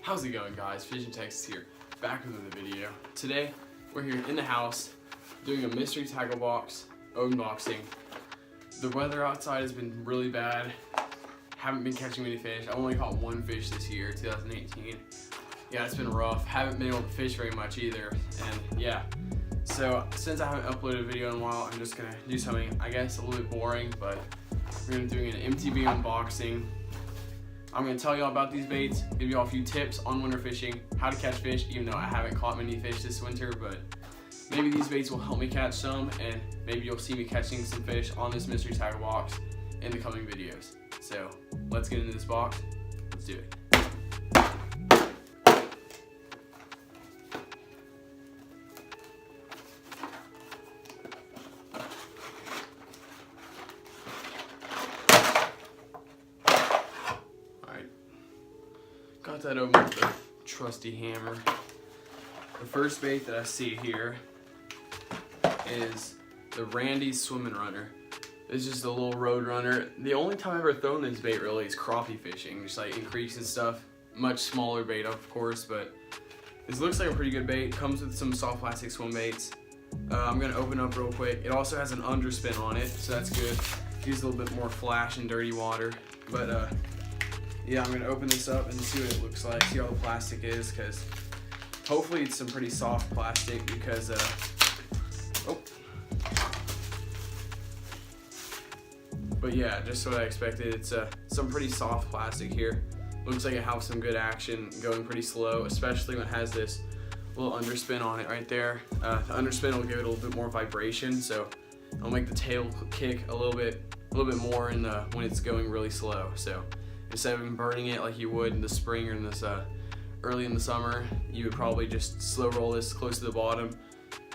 How's it going, guys? Fishing Texas here, back with another video. Today, we're here in the house doing a mystery tackle box unboxing. The weather outside has been really bad. Haven't been catching many fish. I only caught one fish this year, 2018. Yeah, it's been rough. Haven't been able to fish very much either, and yeah. So, since I haven't uploaded a video in a while, I'm just gonna do something, I guess, a little bit boring, but we're gonna be doing an MTB unboxing. I'm going to tell you all about these baits, give you all a few tips on winter fishing, how to catch fish, even though I haven't caught many fish this winter, but maybe these baits will help me catch some, and maybe you'll see me catching some fish on this mystery tackle box in the coming videos. So let's get into this box. Let's do it. Got that open with the trusty hammer. The first bait that I see here is the Randy's Swimming Runner. It's just a little road runner. The only time I've ever thrown this bait really is crappie fishing, just like in creeks and stuff. Much smaller bait, of course, but this looks like a pretty good bait. Comes with some soft plastic swim baits. I'm gonna open up real quick. It also has an underspin on it, so that's good. Gives a little bit more flash in dirty water, but yeah, I'm gonna open this up and see what it looks like, see how the plastic is, because hopefully it's some pretty soft plastic, because but yeah, just what I expected. It's some pretty soft plastic here. Looks like it has some good action, going pretty slow, especially when it has this little underspin on it right there. The underspin will give it a little bit more vibration, so it'll make the tail kick a little bit more in when it's going really slow. So instead of burning it like you would in the spring or in this early in the summer, you would probably just slow roll this close to the bottom.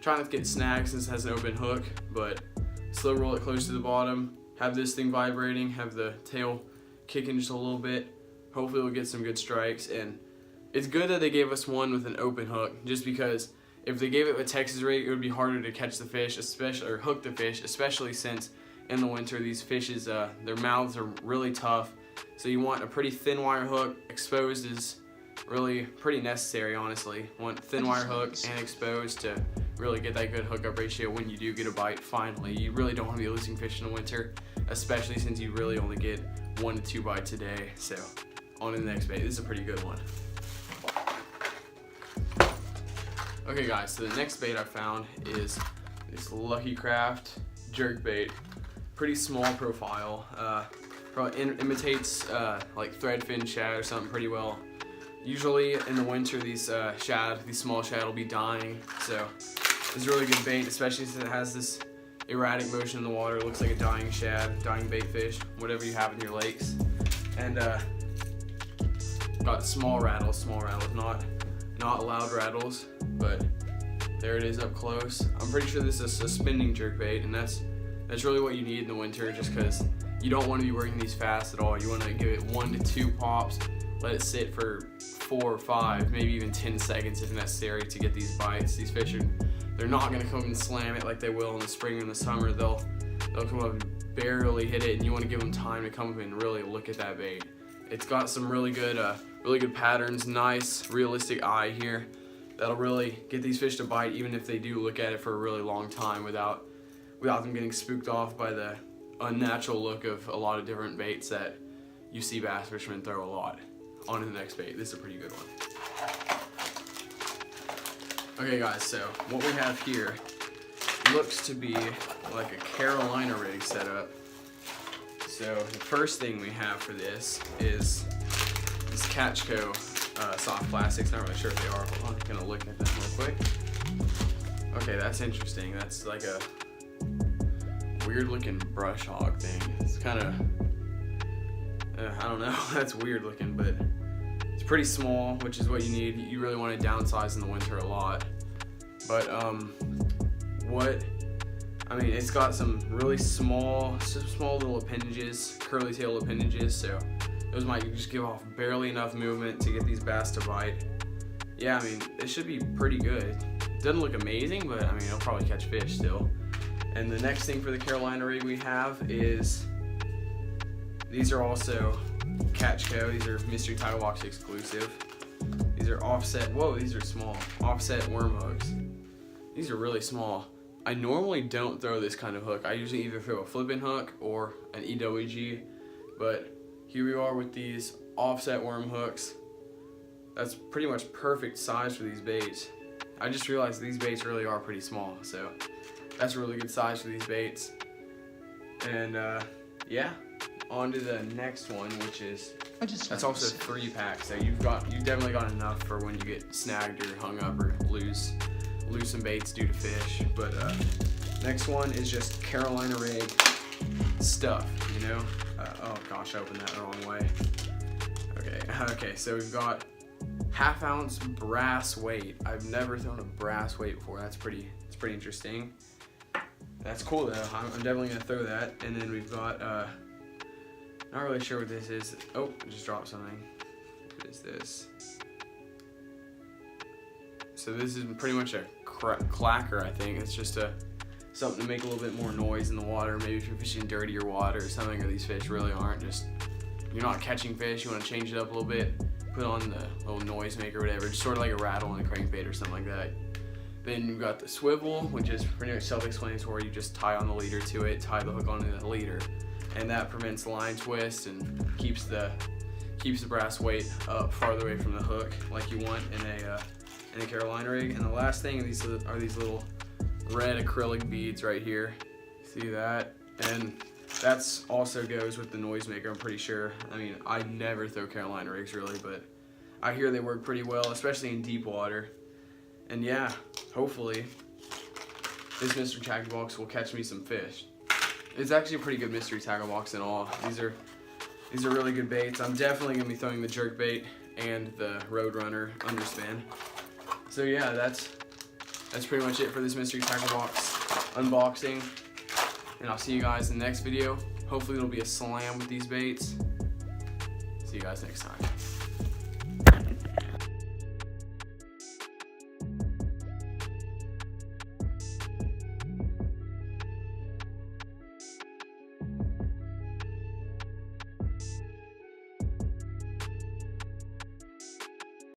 Try not to get snagged since it has an open hook, but slow roll it close to the bottom. Have this thing vibrating, have the tail kicking just a little bit. Hopefully we'll get some good strikes. And it's good that they gave us one with an open hook, just because if they gave it a Texas rig, it would be harder to catch the fish, especially, or hook the fish, especially since in the winter these fishes, their mouths are really tough. So you want a pretty thin wire hook. Exposed is really pretty necessary, honestly. Want thin wire hook and exposed to really get that good hookup ratio when you do get a bite finally. You really don't want to be losing fish in the winter, especially since you really only get 1 to 2 bites a day. So on to the next bait. This is a pretty good one. Okay guys, so the next bait I found is this Lucky Craft jerk bait. Pretty small profile. Probably imitates like threadfin shad or something pretty well. Usually in the winter these small shad will be dying, so it's a really good bait, especially since it has this erratic motion in the water. It looks like a dying shad, dying bait fish, whatever you have in your lakes. And got small rattles, not loud rattles, but there it is up close. I'm pretty sure this is a spinning jerk bait, and that's really what you need in the winter, just because you don't want to be working these fast at all. You want to give it 1 to 2 pops, let it sit for 4 or 5, maybe even 10 seconds if necessary to get these bites. These fish they're not going to come and slam it like they will in the spring and the summer. They'll come up and barely hit it, and you want to give them time to come up and really look at that bait. It's got some really good patterns, nice realistic eye here. That'll really get these fish to bite, even if they do look at it for a really long time without them getting spooked off by the unnatural look of a lot of different baits that you see bass fishermen throw a lot. On to the next bait. This is a pretty good one. Okay guys, so what we have here looks to be like a Carolina rig setup. So the first thing we have for this is this Catchco soft plastics. Not really sure if they are. Hold on, I'm gonna look at them real quick. Okay, that's interesting. That's like a weird looking brush hog thing. It's kind of I don't know. That's weird looking, but it's pretty small, which is what you need. You really want to downsize in the winter a lot. But it's got some really small little appendages, curly tail appendages, so those might just give off barely enough movement to get these bass to bite. Yeah, I mean, it should be pretty good. Doesn't look amazing, but I mean, it'll probably catch fish still. And the next thing for the Carolina rig we have is, these are also Catchco. These are Mystery Tackle Box exclusive. These are offset, whoa, these are small. Offset worm hooks. These are really small. I normally don't throw this kind of hook. I usually either throw a flipping hook or an EWG, but here we are with these offset worm hooks. That's pretty much perfect size for these baits. I just realized these baits really are pretty small, so that's a really good size for these baits. And yeah, on to the next one, which is, that's also a 3-pack, so you've definitely got enough for when you get snagged or hung up or lose some baits due to fish. But next one is just Carolina rig stuff, you know. Oh gosh, I opened that the wrong way. Okay, so we've got 1/2 ounce brass weight. I've never thrown a brass weight before. It's pretty interesting. That's cool though. I'm definitely gonna throw that. And then we've got not really sure what this is. Oh, I just dropped something. What is this? So this is pretty much a clacker, I think. It's just something to make a little bit more noise in the water. Maybe if you're fishing dirtier water or something, or these fish really aren't just, you're not catching fish, you want to change it up a little bit, put on the little noise maker or whatever, just sort of like a rattle in a crankbait or something like that. Then you've got the swivel, which is pretty much self-explanatory. You just tie on the leader to it, tie the hook onto the leader, and that prevents line twist and keeps the brass weight up farther away from the hook, like you want in a Carolina rig. And the last thing are these little red acrylic beads right here. See that? And that's also goes with the noise maker, I'm pretty sure. I mean, I never throw Carolina rigs really, but I hear they work pretty well, especially in deep water. And yeah, hopefully this mystery tackle box will catch me some fish. It's actually a pretty good mystery tackle box in all. These are really good baits. I'm definitely gonna be throwing the jerk bait and the Roadrunner underspin. So yeah, that's pretty much it for this mystery tackle box unboxing. And I'll see you guys in the next video. Hopefully it'll be a slam with these baits. See you guys next time.